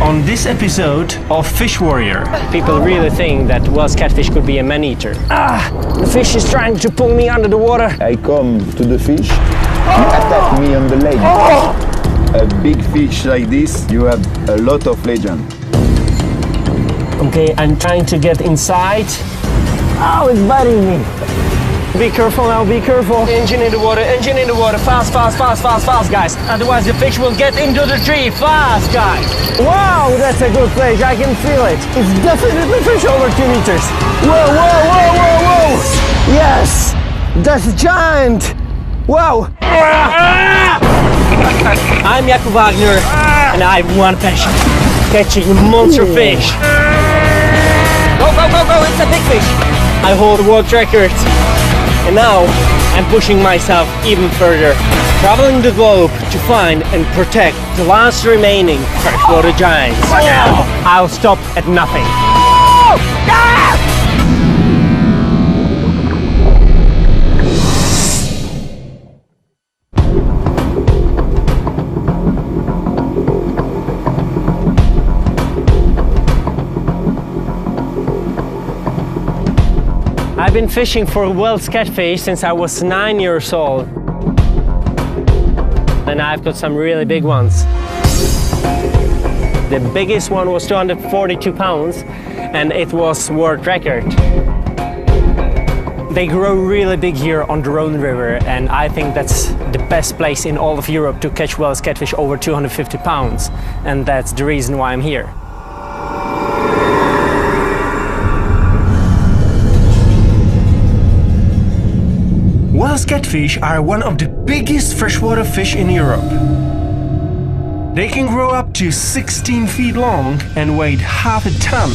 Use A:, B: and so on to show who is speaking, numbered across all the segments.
A: on this episode of Fish Warrior.
B: People really think that Welsh catfish could be a man-eater. The fish is trying to pull me under the water.
C: I come to the fish, he attack me on the leg. A big fish like this, you have a lot of legend.
B: Okay, I'm trying to get inside. Oh, it's biting me. Be careful now, be careful. Engine in the water, fast, guys. Otherwise the fish will get into the tree, fast, guys. Wow, that's a good place, I can feel it. It's definitely fish over 2 meters. Whoa. Yes, that's a giant. Wow. I'm Jacob Wagner, and I have one passion, catching monster fish. Go, it's a big fish. I hold the world record. And now, I'm pushing myself even further, traveling the globe to find and protect the last remaining freshwater giants. I'll stop at nothing. I've been fishing for Welsh catfish since I was 9 years old. And I've got some really big ones. The biggest one was 242 pounds and it was world record. They grow really big here on the Rhone River, and I think that's the best place in all of Europe to catch Welsh catfish over 250 pounds. And that's the reason why I'm here.
A: Welsh catfish are one of the biggest freshwater fish in Europe. They can grow up to 16 feet long and weigh half a ton.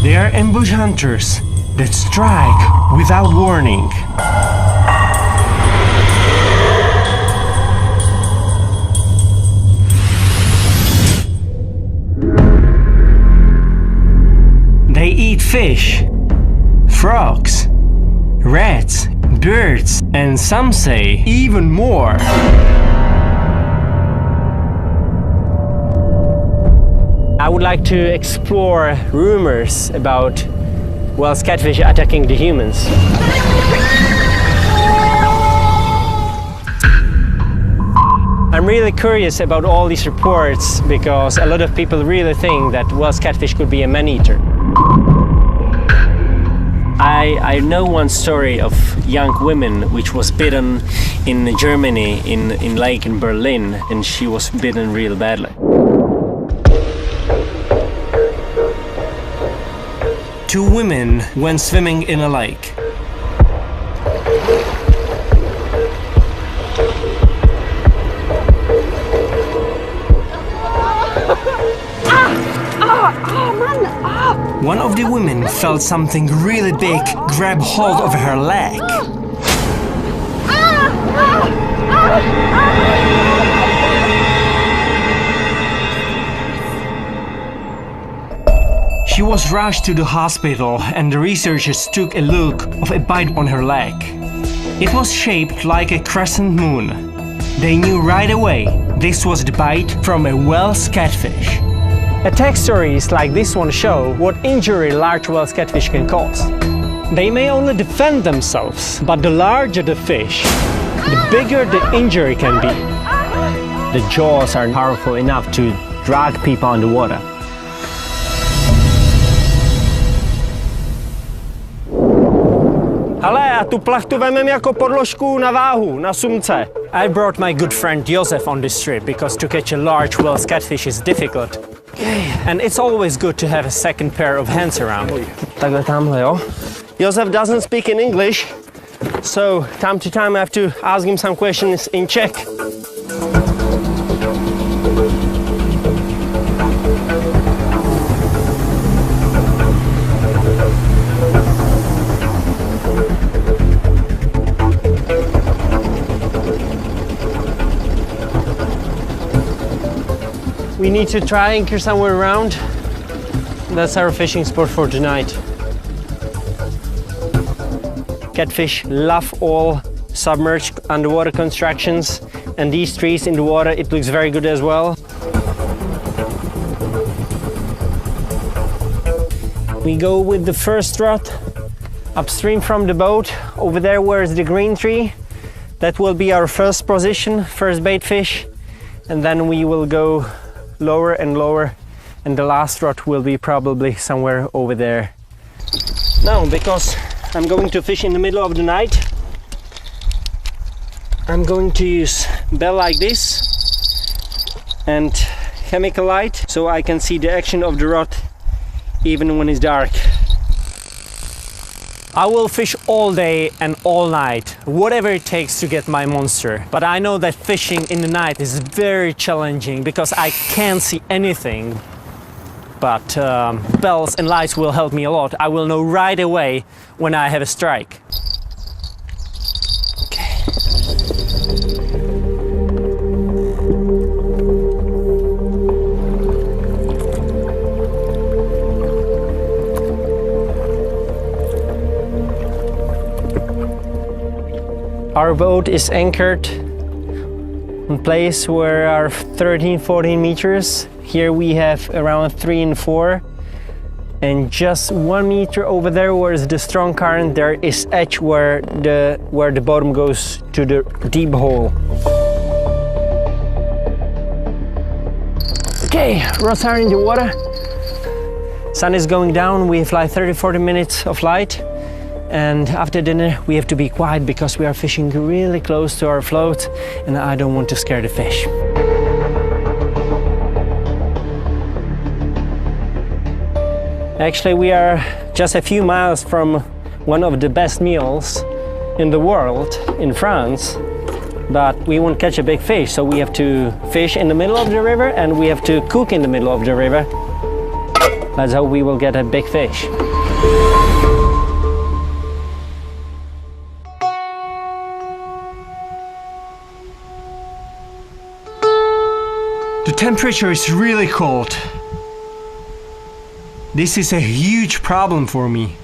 A: They are ambush hunters that strike without warning. They eat fish, frogs, rats, birds, and some say even more.
B: I would like to explore rumors about Welsh catfish attacking the humans. I'm really curious about all these reports because a lot of people really think that Welsh catfish could be a man-eater. I know one story of young women which was bitten in Germany, in lake in Berlin, and she was bitten real badly.
A: Two women went swimming in a lake. One of the women felt something really big grab hold of her leg. She was rushed to the hospital and the researchers took a look of a bite on her leg. It was shaped like a crescent moon. They knew right away this was the bite from a Welsh catfish.
B: Attack stories like this one show what injury large Welsh catfish can cause. They may only defend themselves, but the larger the fish, the bigger the injury can be. The jaws are powerful enough to drag people underwater. Ale, a tu plachtu vemem jako podložku na váhu, na sumce. I brought my good friend Josef on this trip because to catch a large Welsh catfish is difficult. And it's always good to have a second pair of hands around. Takhle tamhle, jo? Josef doesn't speak in English, so time to time I have to ask him some questions in Czech. We need to try anchor somewhere around. That's our fishing spot for tonight. Catfish love all submerged underwater constructions, and these trees in the water, it looks very good as well. We go with the first rod upstream from the boat. Over there where is the green tree. That will be our first position, first bait fish. And then we will go lower and lower, and the last rod will be probably somewhere over there. Now, because I'm going to fish in the middle of the night, I'm going to use bell like this and chemical light so I can see the action of the rod even when it's dark. I will fish all day and all night, whatever it takes to get my monster. But I know that fishing in the night is very challenging because I can't see anything. But bells and lights will help me a lot. I will know right away when I have a strike. Our boat is anchored in place where are 13-14 meters. Here we have around 3 and 4. And just 1 meter over there where is the strong current, there is edge where the bottom goes to the deep hole. Okay, rods are in the water. Sun is going down, we have like 30-40 minutes of light. And after dinner we have to be quiet because we are fishing really close to our float and I don't want to scare the fish. Actually, we are just a few miles from one of the best meals in the world in France, but we won't catch a big fish, so we have to fish in the middle of the river and we have to cook in the middle of the river. That's how we will get a big fish.
A: The temperature is really cold. This is a huge problem for me.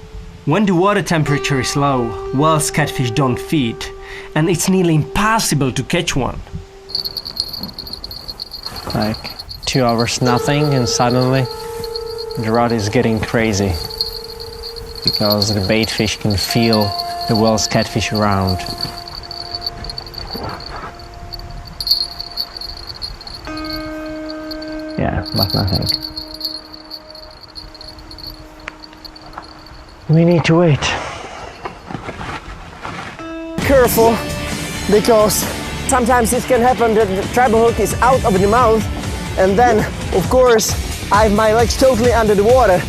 A: When the water temperature is low, Welsh catfish don't feed, and it's nearly impossible to catch one.
B: Like 2 hours nothing and suddenly the rod is getting crazy because the bait fish can feel the Welsh catfish around. Yeah, but nothing. We need to wait. Careful, because sometimes it can happen that the treble hook is out of the mouth and then, of course, I have my legs totally under the water.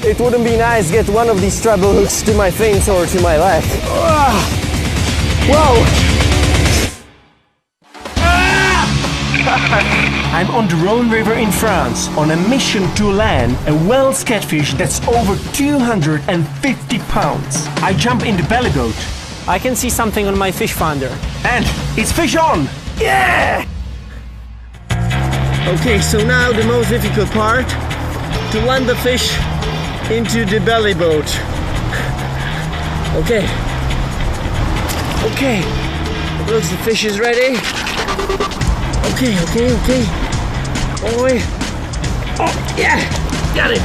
B: It wouldn't be nice to get one of these treble hooks to my fins or to my leg. Whoa!
A: I'm on the Rhone River in France on a mission to land a Welsh catfish that's over 250 pounds. I jump in the belly boat.
B: I can see something on my fish finder.
A: And it's fish on! Yeah!
B: Okay, so now the most difficult part, to land the fish into the belly boat. Okay. Okay. Looks the fish is ready. Okay. Oh, yeah! Got it!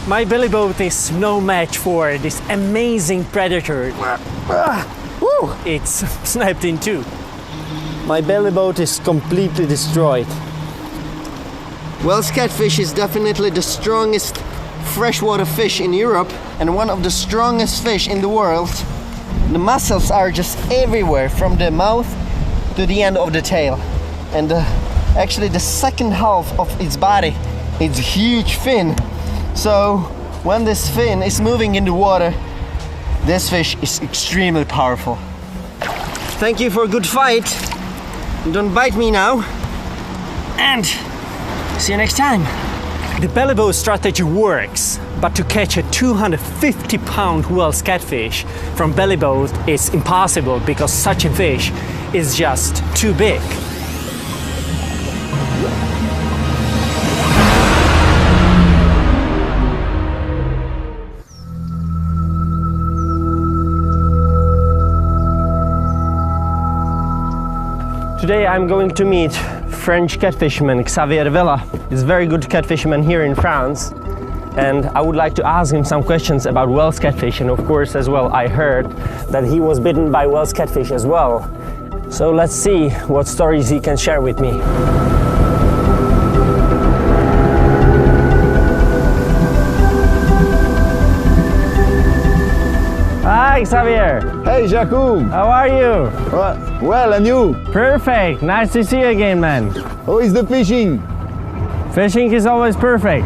B: My belly boat is no match for this amazing predator. It's snapped in two. My belly boat is completely destroyed. Welsh catfish is definitely the strongest freshwater fish in Europe and one of the strongest fish in the world. The muscles are just everywhere from the mouth to the end of the tail. And actually the second half of its body, it's huge fin. So when this fin is moving in the water, this fish is extremely powerful. Thank you for a good fight. Don't bite me now. And see you next time. The belly boat strategy works, but to catch a 250-pound Welsh catfish from belly boat is impossible because such a fish is just too big. Today I'm going to meet French catfisherman Xavier Vela. He's a very good catfisherman here in France. And I would like to ask him some questions about Welsh catfish. And of course, as well, I heard that he was bitten by Welsh catfish as well. So let's see what stories he can share with me. Hi, Xavier.
C: Hey, Jakub.
B: How are you?
C: Well, and you?
B: Perfect. Nice to see you again, man.
C: How is the fishing?
B: Fishing is always perfect.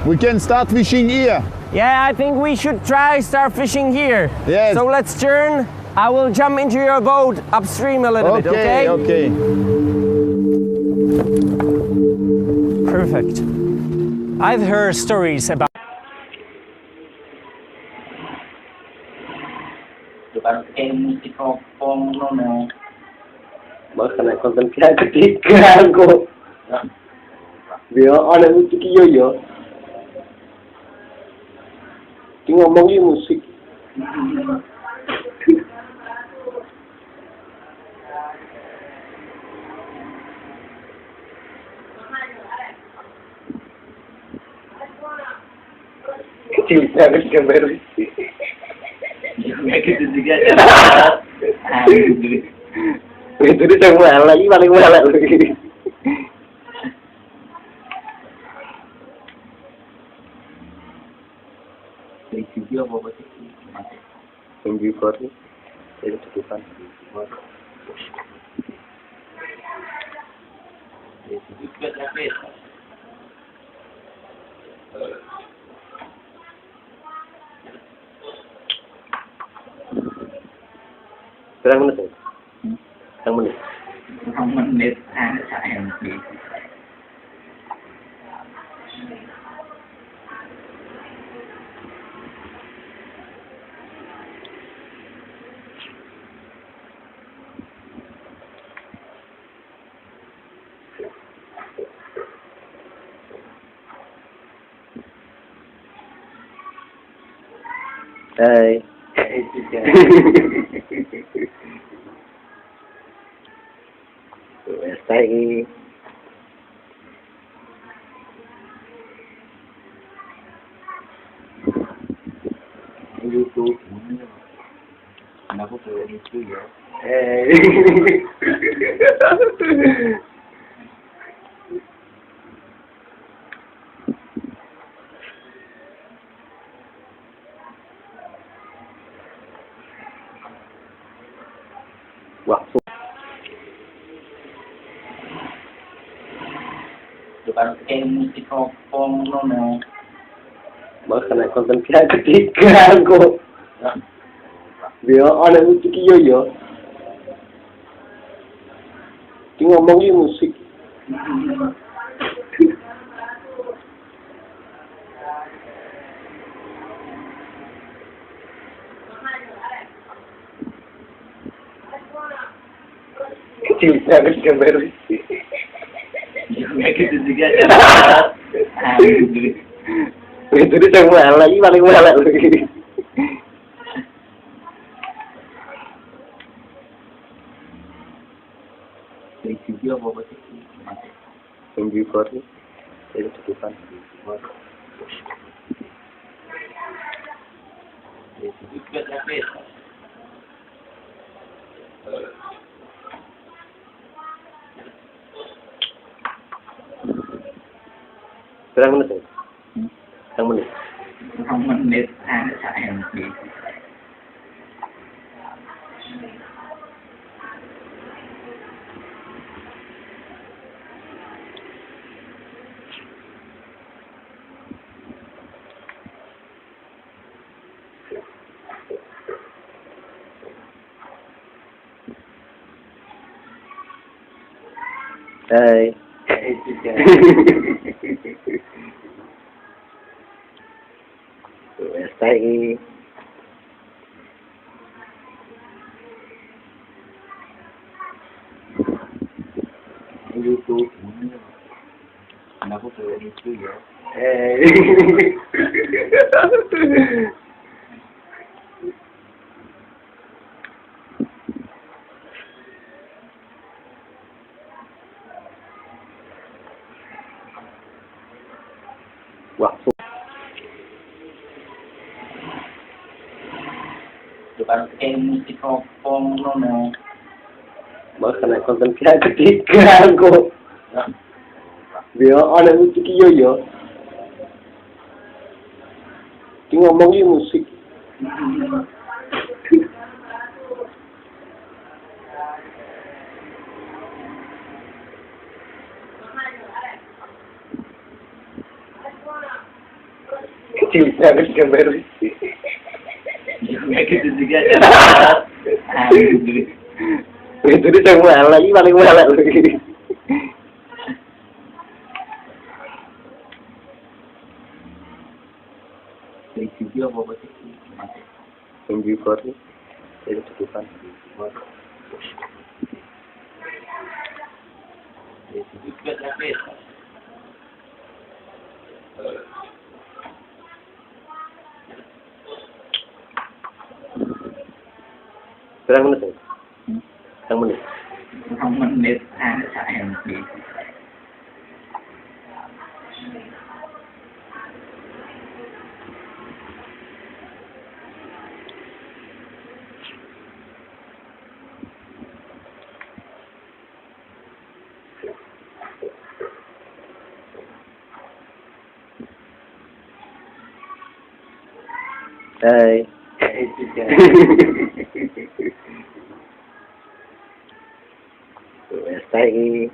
C: We can start fishing here.
B: Yeah, I think we should start fishing here.
C: Yes.
B: So let's turn. I will jump into your boat upstream a little bit, okay?
C: Okay.
B: Perfect.
A: I've heard stories about
D: Makanya konten kita ketiga kok. Dia ada musik yo. Dia ngomongin musik. Kecil banget gambar. Gitu juga. Itu dia yang lagi paling mahal lagi. Video apa sih? Tunggu kori. Jadi tutupan. Berapa menit? Berapa menit?
E: Không menit ăn chạy hàng gì.
D: Hai. Lagi.
E: YouTube. Kenapa boleh itu ya?
D: Wah.
E: Bukan musik kopong nono.
D: Makanya konten kita ketiga kok. Dia ada musik yo. Dia ngomongin musik. Kecil banget gambar.
E: Gitu juga.
D: Itu dia yang mahal lagi paling mahal lagi.
E: Video apa sih?
D: Tunggu kori. Jadi tutupan. Berapa menit? Berapa menit?
E: Không menit ăn chạy hàng gì.
D: Hai. Lagi.
E: YouTube. Kenapa boleh itu ya?
D: Waktu
E: depan mikrofon nono.
D: Makanya konten kita ketiga kok. Dia ada musik yo. Dia ngomongin musik. Kecilnya gambar.
E: Juga gitu juga.
D: Itu dia yang mahal lagi, paling mahal lagi.
E: Dari video apa sih?
D: Yang viewer nih, itu tutupan.
E: Juga tapi.
D: Berapa menit? Berapa menit?
E: Menit saya nanti.
D: Hai. Lagi.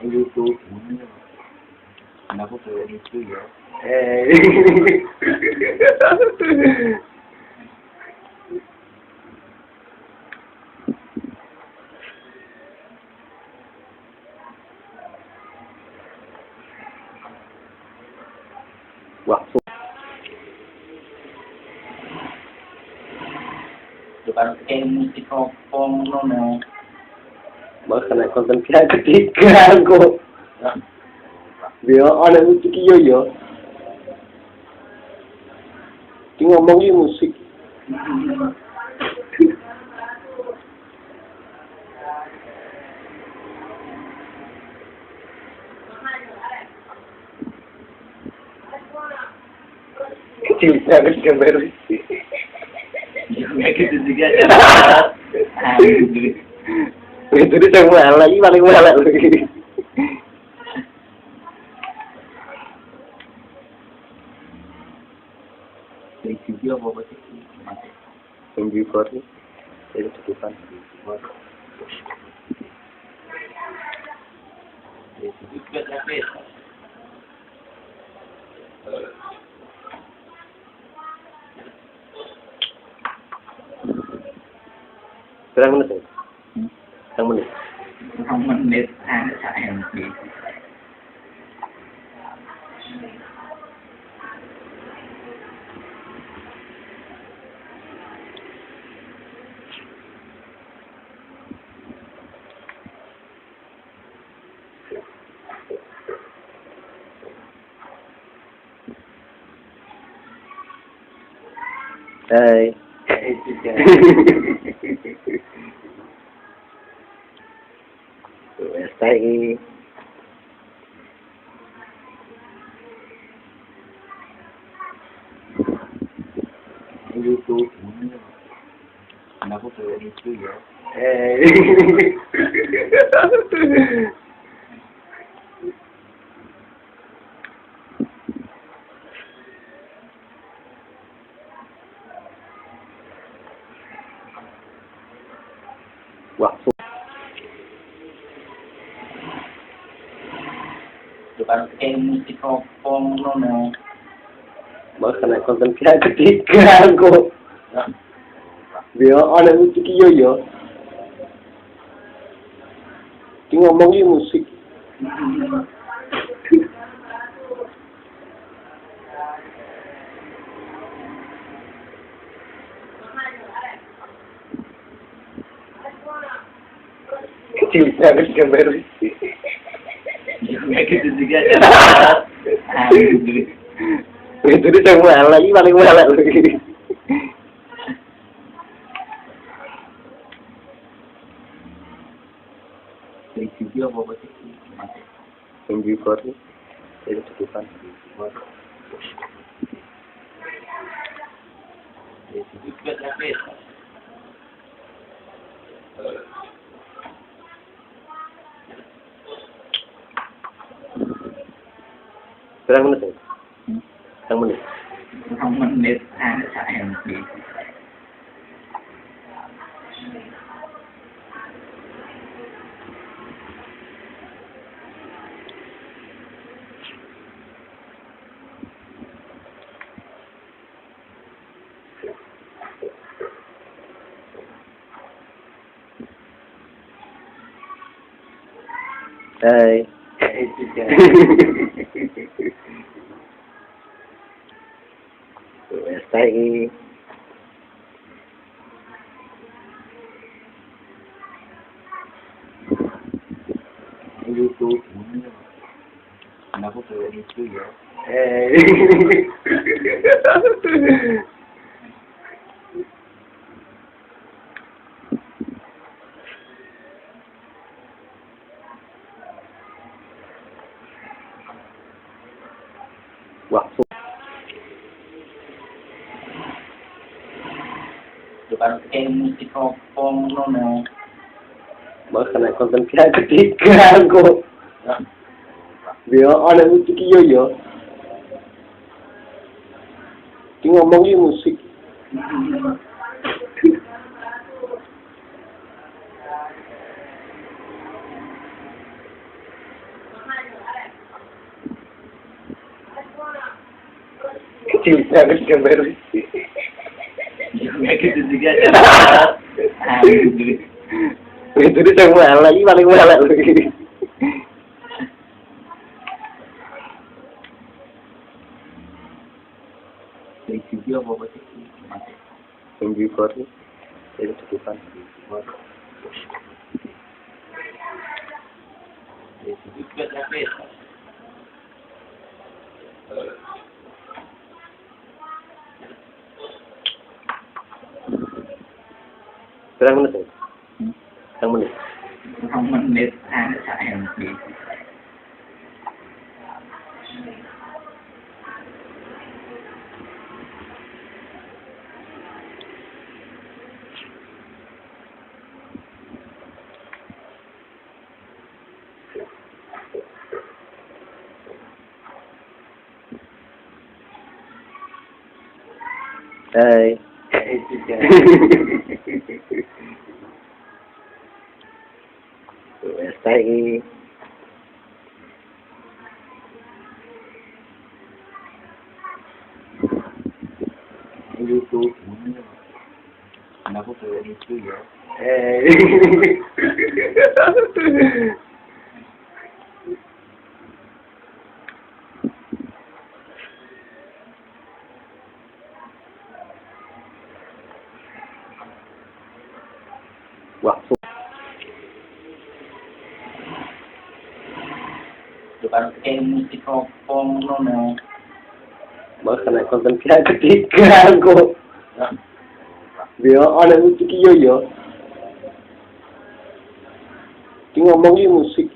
E: YouTube. Kenapa tuh itu ya?
D: Waktu
E: Depan mikrofon nono.
D: Makanya konten kita ketiga kok. Dia ada musik yo. Dia ngomongin musik. Kecilnya gambar.
E: Juga gitu juga.
D: Itu dia yang mahal lagi, paling mahal lagi.
E: Dari video apa sih?
D: Yang viewer nih, itu tutupan.
E: Juga tapi.
D: Berapa menit? Berapa menit?
E: Menit saya nanti.
D: Hai. Lagi.
E: YouTube. Kenapa tuh itu ya?
D: Waktu
E: Depan mikrofon nono.
D: Makanya konten kita ketiga kok. Dia ada musik yo. Dia ngomongin musik. Kecilnya gambar.
E: Juga gitu juga.
D: Itu dia yang mahal lagi, paling mahal lagi.
E: Principio apa sih?
C: Yang record nih. Itu tutupan.
E: Principio tapi
B: Berapa menit nih? Berapa menit?
E: không menit ăn chạy hàng gì
B: Hai. Stay.
E: YouTube kenapa perlu itu ya
B: Hey. Waktu
E: depan mikrofon nono
B: bahkan konten kita ketiga kok. Dia ada musik yo. Dia ngomongin musik. Kecil banget gambar.
E: juga gitu juga
B: Itu dia yang mahal lagi paling mahal lagi.
E: Principio apa sih
C: Yang record nih. Itu tutupan.
E: Principio tapi
B: Berapa menit nih? Berapa menit?
E: không menit ăn chạy hàng gì
B: Hai. Stay.
E: YouTube kenapa perlu itu ya
B: Hey. Waktu
E: depan mikrofon nono
B: bahkan konten kita ketiga kok. Dia ada musik yo. Dia ngomongin musik.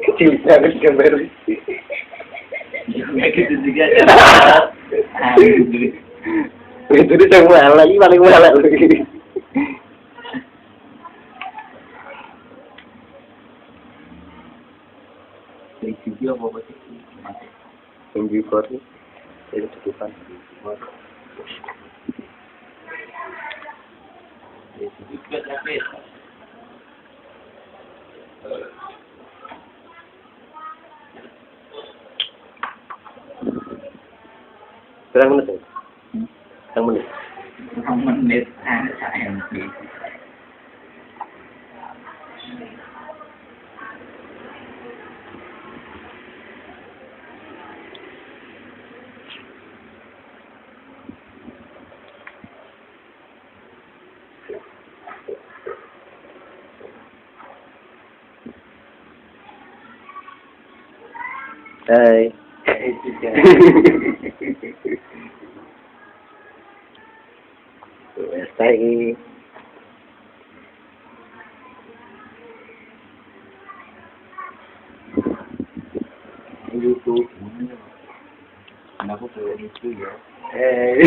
B: Kecil banget gambar.
E: juga gitu juga
B: Itu dia yang mahal lagi paling mahal lagi.
E: Principio apa sih
C: Yang record nih. Itu tutupan.
E: Principio tapi
B: Berapa menit nih? Berapa menit?
E: không menit ăn chạy hàng gì
D: Hey. Stay.
E: YouTube nó có từ đi chứ vậy.
D: Hey.